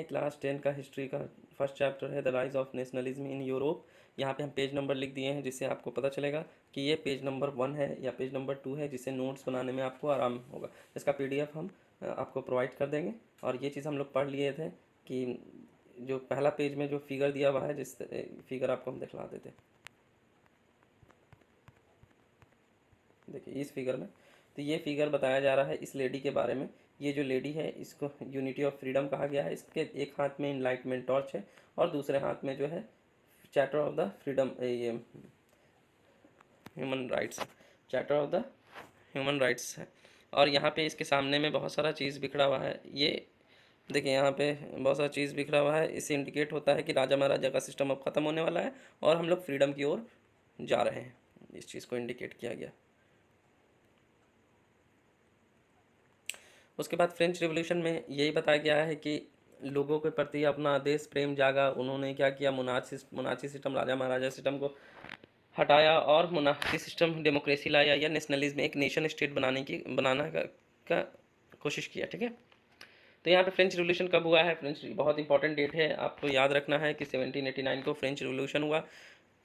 हैं क्लास 10 का हिस्ट्री का फर्स्ट चैप्टर है the rise of nationalism in Europe. यहाँ पे हम पेज नंबर लिख दिए हैं जिससे आपको पता चलेगा कि ये पेज नंबर 1 है या पेज नंबर 2 है, जिससे नोट्स बनाने में आपको आराम होगा। इसका पीडीएफ हम आपको प्रोवाइड कर देंगे। और ये चीज़ हम लोग पढ़ लिए थे कि जो पहला पेज में जो फिगर दिया हुआ है, जिस फिगर आपको हम दिखला देते हैं, देखिए इस फिगर में। तो ये फिगर बताया जा रहा है इस लेडी के बारे में। ये जो लेडी है इसको यूनिटी ऑफ फ्रीडम कहा गया है। इसके एक हाथ में इनलाइटमेंट टॉर्च है और दूसरे हाथ में जो है चार्टर ऑफ द फ्रीडम, ये human rights, charter of the human rights है। और यहाँ पे इसके सामने में बहुत सारा चीज़ बिखरा हुआ है। ये देखिए यहाँ पे बहुत सारा चीज़ बिखरा हुआ है। इससे इंडिकेट होता है कि राजा महाराजा का सिस्टम अब ख़त्म होने वाला है और हम लोग फ्रीडम की ओर जा रहे हैं। इस चीज़ को इंडिकेट किया गया। उसके बाद फ्रेंच रिवॉल्यूशन में यही बताया गया है कि लोगों के प्रति अपना देश प्रेम जागा। उन्होंने क्या किया, मोनार्ची सिस्टम, राजा महाराजा सिस्टम को हटाया और मोनार्ची सिस्टम डेमोक्रेसी लाया या नेशनलिज्म, एक नेशन स्टेट बनाना का कोशिश किया। ठीक है, तो यहाँ पे फ्रेंच रिवॉल्यूशन कब हुआ है? फ्रेंच बहुत इंपॉर्टेंट डेट है, आपको याद रखना है कि 1789 को फ्रेंच रिवॉल्यूशन हुआ।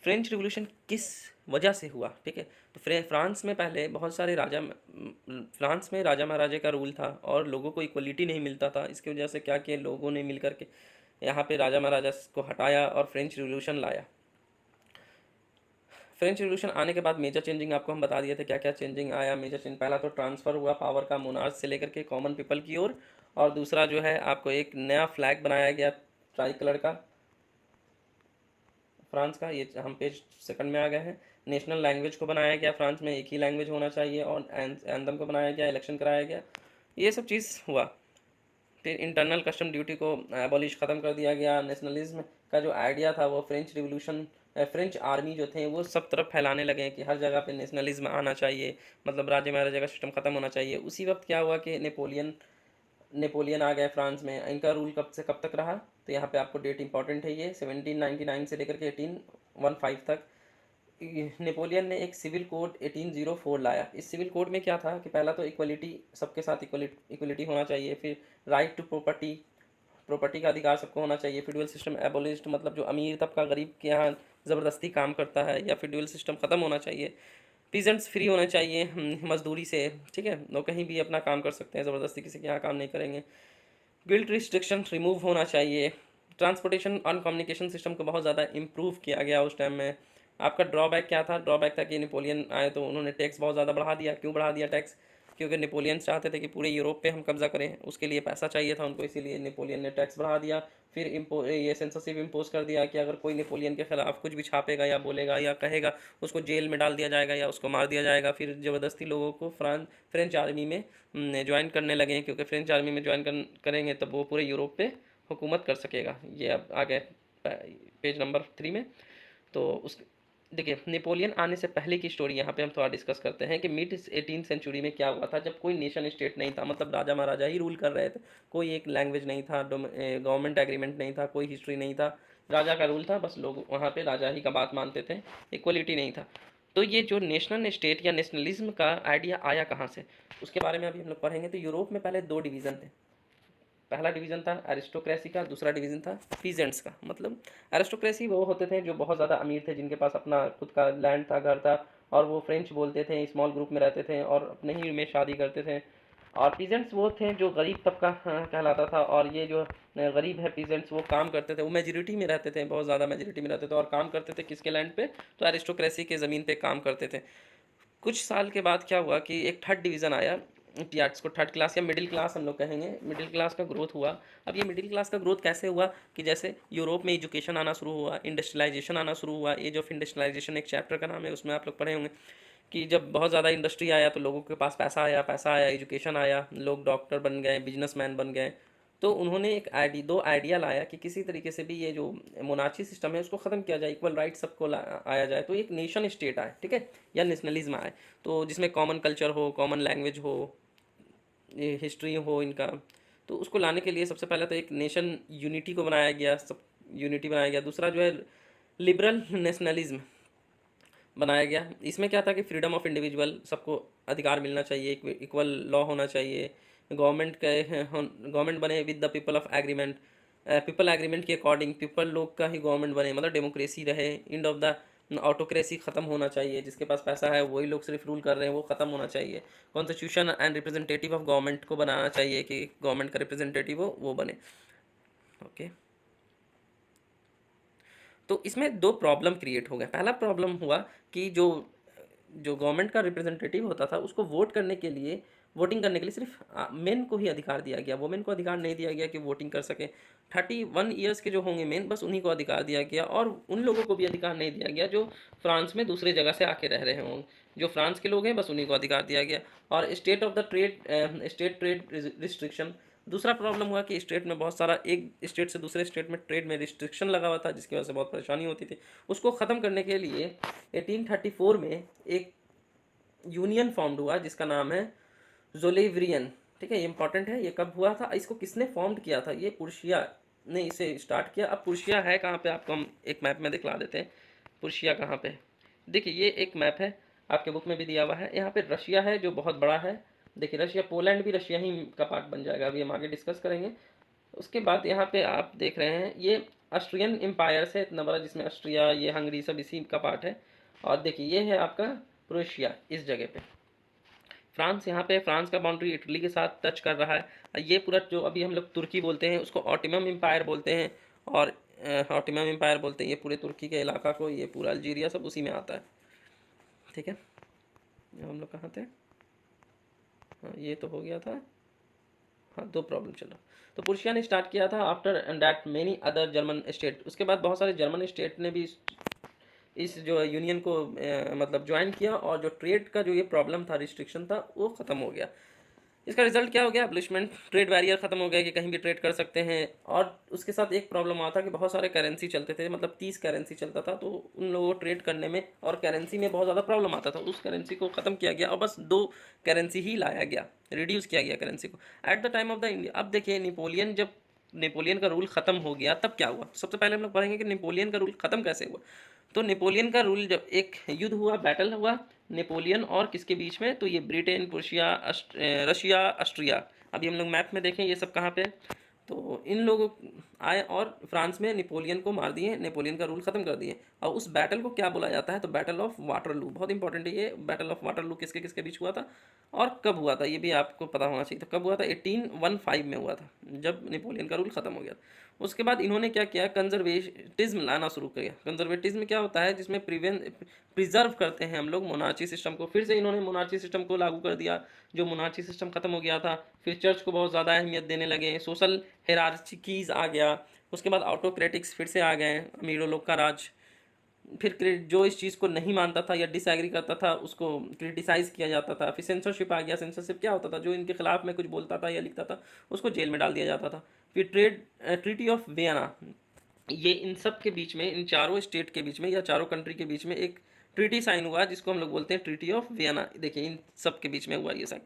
फ्रेंच रिवॉल्यूशन किस वजह से हुआ? ठीक है, तो फ्रांस में पहले बहुत सारे फ्रांस में राजा महाराजा का रूल था और लोगों को इक्वलिटी नहीं मिलता था। इसकी वजह से क्या किया, लोगों ने मिल करके यहाँ पे राजा महाराजा को हटाया और फ्रेंच रिवॉल्यूशन लाया। फ्रेंच रिवॉल्यूशन आने के बाद मेजर चेंजिंग आपको हम बता दिए थे क्या क्या चेंजिंग आया। मेजर चेंज, पहला तो ट्रांसफ़र हुआ पावर का मोनार्च से लेकर के कॉमन पीपल की ओर, और दूसरा जो है आपको एक नया फ्लैग बनाया गया ट्राई कलर का फ्रांस का। ये हम पेज सेकंड में आ गए हैं। नेशनल लैंग्वेज को बनाया गया, फ्रांस में एक ही लैंग्वेज होना चाहिए, और एंथम को बनाया गया, इलेक्शन कराया गया, ये सब चीज़ हुआ। फिर इंटरनल कस्टम ड्यूटी को एबॉलिश ख़त्म कर दिया गया। नेशनलिज्म का जो आइडिया था वो फ्रेंच आर्मी जो थे वो सब तरफ फैलाने लगे कि हर जगह पे नेशनलिज्म आना चाहिए, मतलब राजा महाराजा का सिस्टम ख़त्म होना चाहिए। उसी वक्त क्या हुआ कि नेपोलियन आ गए फ्रांस में। इनका रूल कब से कब तक रहा, तो यहाँ पे आपको डेट इंपॉर्टेंट है ये 1799 से लेकर के 1815 तक। नेपोलियन ने एक सिविल कोड 1804 लाया। इस सिविल कोड में क्या था कि पहला तो इक्वलिटी, सबके साथ इक्वलिटी होना चाहिए। फिर राइट टू प्रॉपर्टी का अधिकार सबको होना चाहिए। फ्यूडल सिस्टम एबोलिश्ड, मतलब जो अमीर तबका गरीब के यहाँ ज़बरदस्ती काम करता है या फ्यूडल सिस्टम ख़त्म होना चाहिए। पीजेंट्स फ्री होने चाहिए मजदूरी से। ठीक है, वो कहीं भी अपना काम कर सकते हैं, ज़बरदस्ती किसी के यहाँ काम नहीं करेंगे। गिल्ट रिस्ट्रिक्शन रिमूव होना चाहिए। ट्रांसपोर्टेशन और कम्युनिकेशन सिस्टम को बहुत ज़्यादा इम्प्रूव किया गया उस टाइम में। आपका ड्रॉबैक क्या था? ड्रॉबैक था कि नेपोलियन आए तो उन्होंने टैक्स बहुत ज़्यादा बढ़ा दिया। क्यों बढ़ा दिया टैक्स? क्योंकि नेपोलियन चाहते थे कि पूरे यूरोप पे हम कब्जा करें, उसके लिए पैसा चाहिए था उनको, इसीलिए नेपोलियन ने टैक्स बढ़ा दिया। फिर ये सेंसरशिप इम्पोज कर दिया कि अगर कोई नेपोलियन के खिलाफ कुछ भी छापेगा या बोलेगा या कहेगा, उसको जेल में डाल दिया जाएगा या उसको मार दिया जाएगा। फिर ज़बरदस्ती लोगों को फ्रेंच आर्मी में ज्वाइन करने लगे, क्योंकि फ्रेंच आर्मी में ज्वाइन करेंगे तब वो पूरे यूरोप पे हुकूमत कर सकेगा। ये अब आ गए पेज नंबर 3 में। तो उस देखिए, नेपोलियन आने से पहले की स्टोरी यहाँ पे हम थोड़ा डिस्कस करते हैं कि मिड 18th सेंचुरी में क्या हुआ था, जब कोई नेशन स्टेट नहीं था, मतलब राजा महाराजा ही रूल कर रहे थे। कोई एक लैंग्वेज नहीं था, गवर्नमेंट एग्रीमेंट नहीं था, कोई हिस्ट्री नहीं था, राजा का रूल था, बस लोग वहाँ पे राजा ही का बात मानते थे, इक्वलिटी नहीं था। तो ये जो नेशनल स्टेट या नेशनलिज्म का आइडिया आया कहाँ से, उसके बारे में अभी हम लोग पढ़ेंगे। तो यूरोप में पहले दो डिवीज़न थे। पहला डिवीज़न था एरिस्टोक्रेसी का, दूसरा डिवीज़न था पीजेंट्स का। मतलब एरिस्टोक्रेसी वो होते थे जो बहुत ज़्यादा अमीर थे, जिनके पास अपना खुद का लैंड था, घर था, और वो फ्रेंच बोलते थे, स्मॉल ग्रुप में रहते थे और अपने ही में शादी करते थे। और पीजेंट्स वो थे जो गरीब तबका कहलाता था। और ये जो गरीब है पीजेंट्स, वो काम करते थे, वो मेजोरिटी में रहते थे, बहुत ज़्यादा मेजोरिटी में रहते थे, और काम करते थे किसके लैंड पे? तो एरिस्टोक्रेसी के ज़मीन पे काम करते थे। कुछ साल के बाद क्या हुआ कि एक थर्ड डिवीज़न आया, टीआर्ट्स को थर्ड क्लास या मिडिल क्लास हम लोग कहेंगे। मिडिल क्लास का ग्रोथ हुआ। अब ये मिडिल क्लास का ग्रोथ कैसे हुआ कि जैसे यूरोप में एजुकेशन आना शुरू हुआ, इंडस्ट्रियलाइजेशन आना शुरू हुआ। एज ऑफ इंडस्ट्रियलाइजेशन एक चैप्टर का नाम है, उसमें आप लोग पढ़े होंगे कि जब बहुत ज़्यादा इंडस्ट्री आया तो लोगों के पास पैसा आया, एजुकेशन आया, लोग डॉक्टर बन गए, बिजनेसमैन बन गए। तो उन्होंने एक दो आइडिया लाया कि किसी तरीके से भी ये जो मोनार्ची सिस्टम है उसको ख़त्म किया जाए, इक्वल राइट सबको आया जाए, तो एक नेशन स्टेट आए, ठीक है, या नेशनलिज्म आए, तो जिसमें कॉमन कल्चर हो, कॉमन लैंग्वेज हो, ये हिस्ट्री हो इनका। तो उसको लाने के लिए सबसे पहले तो एक नेशन यूनिटी को बनाया गया, सब यूनिटी बनाया गया। दूसरा जो है लिबरल नेशनलिज्म बनाया गया। इसमें क्या था कि फ्रीडम ऑफ इंडिविजुअल, सबको अधिकार मिलना चाहिए, इक्वल लॉ होना चाहिए, गवर्नमेंट बने with the people of agreement, people agreement के अकॉर्डिंग पीपल लोग का ही गवर्नमेंट बने, मतलब डेमोक्रेसी रहे, एंड ऑफ द ऑटोक्रेसी ख़त्म होना चाहिए, जिसके पास पैसा है वही लोग सिर्फ रूल कर रहे हैं, वो ख़त्म होना चाहिए। Constitution and representative of government को बनाना चाहिए कि गवर्नमेंट का रिप्रेजेंटेटिव हो वो बने। ओके, तो इसमें दो प्रॉब्लम क्रिएट हो गए। पहला प्रॉब्लम हुआ कि जो जो गवर्नमेंट का रिप्रेजेंटेटिव होता था उसको वोट करने के लिए, वोटिंग करने के लिए सिर्फ मेन को ही अधिकार दिया गया, वुमेन को अधिकार नहीं दिया गया कि वोटिंग कर सके। 31 ईयर्स के जो होंगे मेन, बस उन्हीं को अधिकार दिया गया, और उन लोगों को भी अधिकार नहीं दिया गया जो फ्रांस में दूसरे जगह से आके रह रहे होंगे। जो फ्रांस के लोग हैं बस उन्हीं को अधिकार दिया गया। और state of the trade, state trade restriction, दूसरा प्रॉब्लम हुआ कि स्टेट में बहुत सारा, एक स्टेट से दूसरे स्टेट में ट्रेड में रिस्ट्रिक्शन लगा हुआ था, जिसकी वजह से बहुत परेशानी होती थी। उसको ख़त्म करने के लिए 1834 में एक यूनियन फॉर्म्ड हुआ जिसका नाम है जोलेवरियन। ठीक है, ये इंपॉर्टेंट है। ये कब हुआ था, इसको किसने फॉर्म्ड किया था, ये पुरुषिया ने इसे स्टार्ट किया। अब पुरुषिया है कहाँ पे, आपको हम एक मैप में दिखला देते हैं पुरुषिया कहाँ पे। देखिए ये एक मैप है, आपके बुक में भी दिया हुआ है। यहाँ पे रशिया है जो बहुत बड़ा है। देखिए रशिया, पोलैंड भी रशिया ही का पार्ट बन जाएगा, अभी हम आगे डिस्कस करेंगे। उसके बाद यहाँ पे आप देख रहे हैं ये ऑस्ट्रियन एम्पायर्स है, इतना बड़ा, जिसमें ऑस्ट्रिया, ये हंगरी, सब इसी का पार्ट है। और देखिए ये है आपका क्रोएशिया इस जगह पे। फ्रांस यहाँ पे, फ्रांस का बाउंड्री इटली के साथ टच कर रहा है। ये पूरा जो अभी हम लोग तुर्की बोलते हैं उसको ऑटोमन एम्पायर बोलते हैं, और ऑटोमन एम्पायर बोलते हैं ये पूरे तुर्की के इलाका को, ये पूरा अल्जीरिया सब उसी में आता है। ठीक है, हम लोग कहाँ थे, हाँ ये तो हो गया था। हाँ, दो प्रॉब्लम चलो। तो पुरुषिया ने स्टार्ट किया था after that many other German state. उसके बाद बहुत सारे जर्मन स्टेट ने भी इस जो यूनियन को मतलब ज्वाइन किया, और जो ट्रेड का जो ये प्रॉब्लम था, रिस्ट्रिक्शन था, वो ख़त्म हो गया। इसका रिजल्ट क्या हो गया, एब्लिशमेंट, ट्रेड बैरियर ख़त्म हो गया कि कहीं भी ट्रेड कर सकते हैं। और उसके साथ एक प्रॉब्लम आता कि बहुत सारे करेंसी चलते थे, मतलब 30 करेंसी चलता था, तो उन लोगों को ट्रेड करने में और करेंसी में बहुत ज़्यादा प्रॉब्लम आता था। उस करेंसी को ख़त्म किया गया और बस 2 करेंसी ही लाया गया, रिड्यूस किया गया करेंसी को at the time of the India. अब देखिए नेपोलियन, जब नेपोलियन का रूल ख़त्म हो गया तब क्या हुआ। सबसे पहले हम लोग पढ़ेंगे कि नेपोलियन का रूल ख़त्म कैसे हुआ। तो नेपोलियन का रूल, जब एक युद्ध हुआ, बैटल हुआ नेपोलियन और किसके बीच में, तो ये ब्रिटेन, प्रुशिया, रशिया, ऑस्ट्रिया। अभी हम लोग मैप में देखें ये सब कहाँ पे, तो इन लोगों आए और फ्रांस में नेपोलियन को मार दिए, नेपोलियन का रूल ख़त्म कर दिए। और उस बैटल को क्या बोला जाता है, तो बैटल ऑफ वाटरलू। बहुत इंपॉर्टेंट है ये बैटल ऑफ वाटरलू, किसके किसके बीच हुआ था और कब हुआ था, ये भी आपको पता होना चाहिए। तो कब हुआ था, 1815 में हुआ था, जब नेपोलियन का रूल ख़त्म हो गया। उसके बाद इन्होंने क्या किया, कंजर्वेटिज्म लाना शुरू किया। कंजर्वेटिज्म क्या होता है, जिसमें प्रिजर्व करते हैं हम लोग मोनार्ची सिस्टम को। फिर से इन्होंने मोनार्ची सिस्टम को लागू कर दिया, जो मोनार्ची सिस्टम खत्म हो गया था। फिर चर्च को बहुत ज़्यादा अहमियत देने लगे, सोशल हेरार्कीज आ गया। उसके बाद ऑटोक्रेटिक्स फिर से आ गए, अमीरों लोग का राज। फिर जो इस चीज़ को नहीं मानता था या डिसएग्री करता था उसको क्रिटिसाइज़ किया जाता था। फिर सेंसरशिप आ गया। सेंसरशिप क्या होता था, जो इनके खिलाफ में कुछ बोलता था या लिखता था उसको जेल में डाल दिया जाता था। फिर ट्रीटी ऑफ वियना, ये इन सब के बीच में, इन चारों स्टेट के बीच में या चारों कंट्री के बीच में एक ट्रीटी साइन हुआ जिसको हम लोग बोलते हैं ट्रीटी ऑफ वियना। देखिए इन सब के बीच में हुआ ये साइन।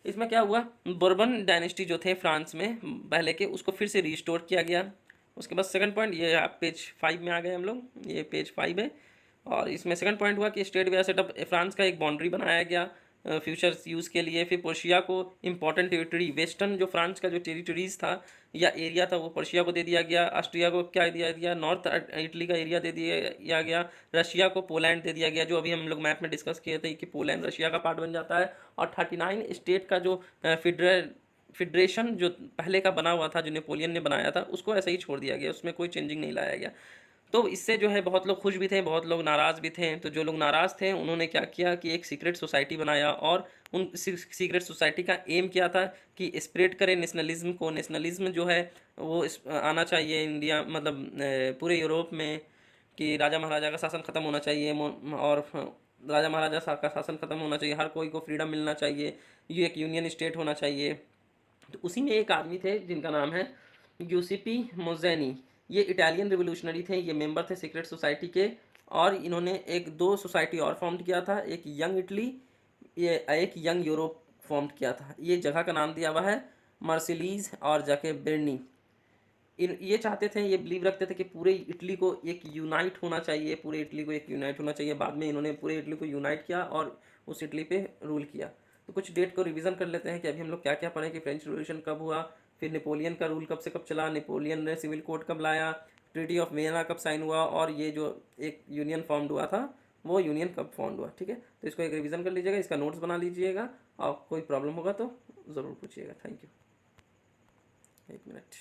इसमें क्या हुआ, बोर्बन डायनेस्टी जो थे फ्रांस में पहले के, उसको फिर से रिस्टोर किया गया। उसके बाद सेकंड पॉइंट, ये आप पेज 5 में आ गए हम लोग, ये पेज 5 है। और इसमें सेकंड पॉइंट हुआ कि स्टेट वेयर सेटअप, फ्रांस का एक बाउंड्री बनाया गया फ्यूचर्स यूज़ के लिए। फिर पर्शिया को इंपॉर्टेंट टेरिटरी, वेस्टर्न जो फ्रांस का जो टेरिटरीज था या एरिया था वो पर्शिया को दे दिया गया। ऑस्ट्रिया को क्या दिया गया, नॉर्थ इटली का एरिया दे दिया गया। रशिया को पोलैंड दे दिया गया, जो अभी हम लोग मैप में डिस्कस किए थे कि पोलैंड रशिया का पार्ट बन जाता है। और 39 स्टेट का जो फेडरेशन जो पहले का बना हुआ था, जो नेपोलियन ने बनाया था, उसको ऐसे ही छोड़ दिया गया, उसमें कोई चेंजिंग नहीं लाया गया। तो इससे जो है बहुत लोग खुश भी थे, बहुत लोग नाराज़ भी थे। तो जो लोग नाराज़ थे उन्होंने क्या किया कि एक सीक्रेट सोसाइटी बनाया, और उन सीक्रेट सोसाइटी का एम क्या था कि स्प्रेड करे नेशनलिज्म को। नेशनलिज्म जो है वो आना चाहिए इंडिया, मतलब पूरे यूरोप में, कि राजा महाराजा का शासन ख़त्म होना चाहिए, और राजा महाराजा का शासन ख़त्म होना चाहिए, हर कोई को फ्रीडम मिलना चाहिए, ये एक यूनियन स्टेट होना चाहिए। तो उसी में एक आदमी थे जिनका नाम है गिउसेप्पी मोज़ेनी। ये इटालियन रिवोल्यूशनरी थे, ये मेंबर थे सीक्रेट सोसाइटी के। और इन्होंने एक दो सोसाइटी और फॉर्म किया था, एक यंग इटली, ये एक यंग यूरोप फॉर्म किया था। ये जगह का नाम दिया हुआ है मार्सिलीज और जाके बेर्नी। ये चाहते थे, ये बिलीव रखते थे कि पूरे इटली को एक यूनाइट होना चाहिए, पूरे इटली को एक यूनाइट होना चाहिए। बाद में इन्होंने पूरे इटली को यूनाइट किया और उस इटली पे रूल किया। तो कुछ डेट को रिवीजन कर लेते हैं कि अभी हम लोग क्या क्या पढ़े कि फ्रेंच रिवॉल्यूशन कब हुआ, फिर नेपोलियन का रूल कब से कब चला, नेपोलियन ने सिविल कोड कब लाया, ट्रीटी ऑफ वियना कब साइन हुआ, और ये जो एक यूनियन फॉर्म हुआ था वो यूनियन कब फॉर्म हुआ। ठीक है, तो इसको एक रिवीजन कर लीजिएगा, इसका नोट्स बना लीजिएगा, और कोई प्रॉब्लम होगा तो ज़रूर पूछिएगा। Thank you. 1 मिनट।